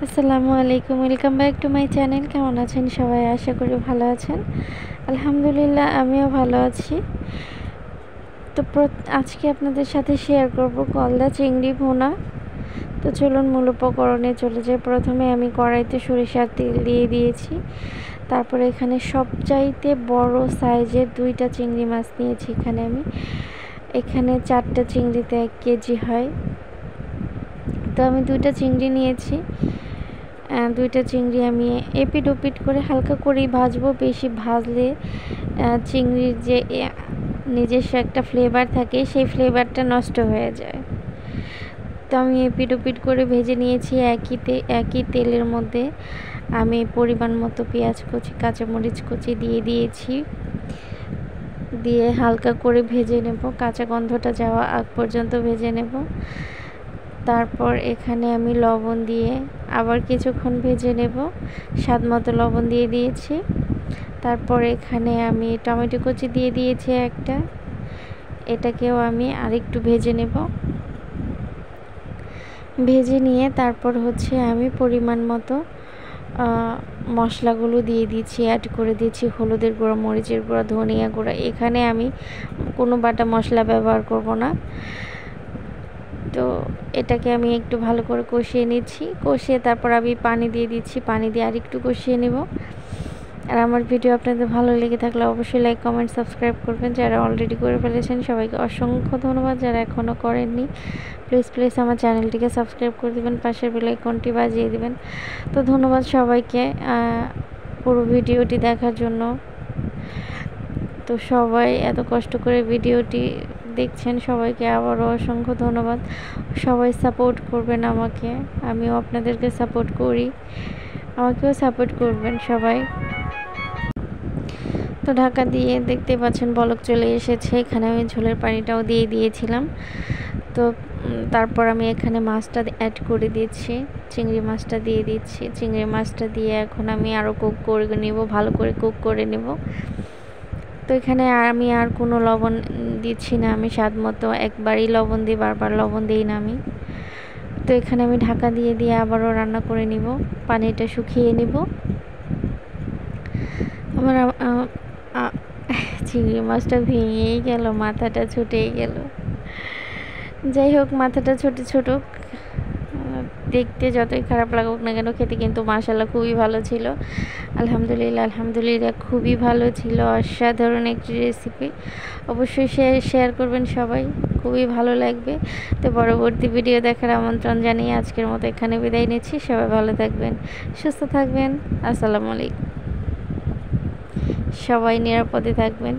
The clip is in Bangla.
আসসালামু আলাইকুম, welcome back to my channel. কেমন আছেন সবাই? আশা করি ভালো আছেন। আলহামদুলিল্লাহ, আমিও ভালো আছি। তো আজকে আপনাদের সাথে শেয়ার করব গলদা চিংড়ি ভুনা। তো চলুন মূল উপকরণে চলে যাই। প্রথমে আমি কড়াইতে সরিষার তেল দিয়ে দিয়েছি। তারপরে এখানে সবচাইতে বড় সাইজের 2টা চিংড়ি মাছ নিয়েছি। এখানে 4টা চিংড়িতে 1 কেজি হয়। তো আমি 2টা চিংড়ি নিয়েছি। 2টা চিংড়ি আমি এপিট ওপিট করে হালকা করেই ভাজবো। বেশি ভাজলে চিংড়ির যে নিজস্ব একটা ফ্লেভার থাকে, সেই ফ্লেভারটা নষ্ট হয়ে যায়। তো আমি এপিট ওপিট করে ভেজে নিয়েছি। একই তেলের মধ্যে আমি পরিমাণ মতো পেঁয়াজ কুচি, কাঁচামরিচ কুচি দিয়ে দিয়েছি। দিয়ে হালকা করে ভেজে নেব, কাঁচা গন্ধটা যাওয়া আগ পর্যন্ত ভেজে নেব। তারপর এখানে আমি লবণ দিয়ে আবার কিছুক্ষণ ভেজে নেব। স্বাদ মতো লবণ দিয়ে দিয়েছি। তারপর এখানে আমি টমেটো কুচি দিয়ে দিয়েছি একটা। এটাকেও আমি আরেকটু ভেজে নেব। ভেজে নিয়ে তারপর আমি পরিমাণ মতো মশলাগুলো দিয়ে দিচ্ছি, অ্যাড করে দিচ্ছি হলুদের গুঁড়ো, মরিচের গুঁড়ো, ধনিয়া গুঁড়ো। এখানে আমি কোনো বাটা মশলা ব্যবহার করব না। তো এটাকে আমি একটু ভালো করে কষিয়ে নিচ্ছি। কষিয়ে তারপর আমি পানি দিয়ে দিচ্ছি। পানি দিয়ে আরেকটু কষিয়ে নেব। আর আমার ভিডিও আপনাদের ভালো লেগে থাকলে অবশ্যই লাইক, কমেন্ট, সাবস্ক্রাইব করবেন। যারা অলরেডি করে ফেলেছেন সবাইকে অসংখ্য ধন্যবাদ। যারা এখনও করেননি প্লিজ আমার চ্যানেলটিকে সাবস্ক্রাইব করে দেবেন, পাশের বেল আইকনটি বাজিয়ে দেবেন। তো ধন্যবাদ সবাইকে পুরো ভিডিওটি দেখার জন্য। তো সবাই এত কষ্ট করে ভিডিওটি দেখছেন, সবাইকে আবারও অসংখ্য ধন্যবাদ। সবাই সাপোর্ট করবেন আমাকে, আমিও আপনাদেরকে সাপোর্ট করি, আমাকেও সাপোর্ট করবেন সবাই। তো ঢাকা দিয়ে দেখতে পাচ্ছেন বলক চলে এসেছে। এখানে আমি ঝোলের পানিটাও দিয়ে দিয়েছিলাম। তো তারপর আমি এখানে মাছটা অ্যাড করে দিচ্ছি, চিংড়ি মাছটা দিয়ে দিচ্ছি। চিংড়ি মাছটা দিয়ে এখন আমি আরও কুক করে নেব, ভালো করে কুক করে নেব। তো এখানে আমি আর কোনো লবণ দিচ্ছি না। আমি স্বাদ মতো একবারই লবণ দিই, বারবার লবণ দিই না আমি। তো এখানে আমি ঢাকা দিয়ে আবারও রান্না করে নিব, পানিটা শুকিয়ে নিব। আমার চিংড়ি মাছটা ভেঙেই গেল, মাথাটা ছুটেই গেল। যাই হোক, মাথাটা ছোট দেখতে যতই খারাপ লাগুক না কেন, খেতে কিন্তু মাশাআল্লাহ খুবই ভালো ছিল। আলহামদুলিল্লাহ খুবই ভালো ছিল। অসাধারণ একটি রেসিপি। অবশ্যই শেয়ার করবেন সবাই, খুবই ভালো লাগবে। তো পরবর্তী ভিডিও দেখার আমন্ত্রণ জানিয়ে আজকের মতো এখানে বিদায় নিচ্ছি। সবাই ভালো থাকবেন, সুস্থ থাকবেন। আসসালামু আলাইকুম। সবাই নিরাপদে থাকবেন।